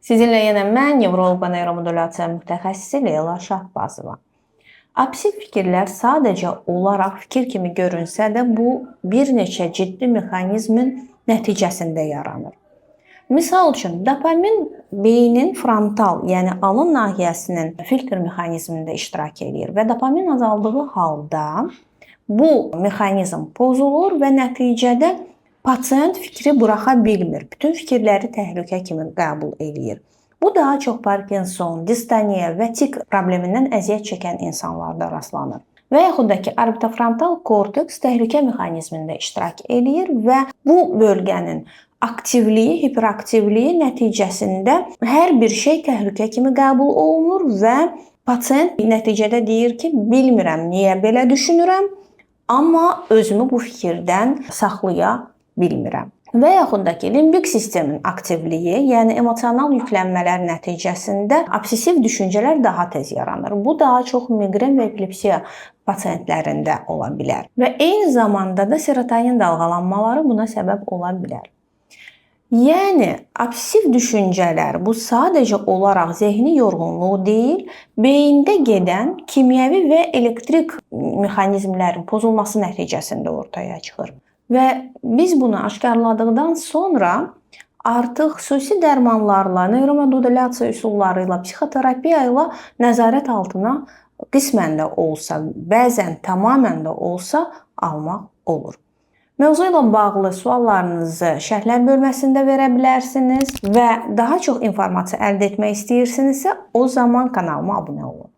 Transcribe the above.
Sizinlə yenə mən, nevroloq və neyromodulyasiya mütəxəssisi Leyla Şahbazova. Obsessiv fikirlər sadəcə olaraq fikir kimi görünsə də, bu bir neçə ciddi mexanizmin nəticəsində yaranır. Misal üçün, dopamin beynin frontal, yəni alın nahiyəsinin filtr mexanizmində iştirak edir və dopamin azaldığı halda bu mexanizm pozulur və nəticədə pasient fikri buraxa bilmir. Bütün fikirləri təhlükə kimi qəbul edir. Bu daha çox Parkinson, distoniya və tik problemindən əziyyət çəkən insanlarda rastlanır. Və yaxud da ki, orbitofrontal korteks təhlükə mexanizmində iştirak edir və bu bölgənin aktivliyi, hiperaktivliyi nəticəsində hər bir şey təhlükə kimi qəbul olunur və pasient nəticədə deyir ki, bilmirəm niyə belə düşünürəm, amma özümü bu fikirdən saxlaya bilmirəm. Və yaxud da ki, limbik sistemin aktivliyi, yəni emosional yüklənmələr nəticəsində obsessiv düşüncələr daha tez yaranır. Bu daha çox miqren və epilepsiya pasientlərində ola bilər. Və eyni zamanda da serotonin dalğalanmaları buna səbəb ola bilər. Yəni, obsessiv düşüncələr bu sadəcə olaraq zehni yorğunluğu deyil, beyində gedən kimyəvi və elektrik mexanizmlərin pozulması nəticəsində ortaya çıxır. Və biz bunu aşkarladıqdan sonra artıq xüsusi dərmanlarla, neyromodulyasiya üsulları ilə, psixoterapiya ilə nəzarət altına qismən də olsa, bəzən tamamilə də olsa almaq olur. Mövzu ilə bağlı suallarınızı şərhlər bölməsində verə bilərsiniz və daha çox informasiya əldə etmək istəyirsinizsə, o zaman kanalıma abunə olun.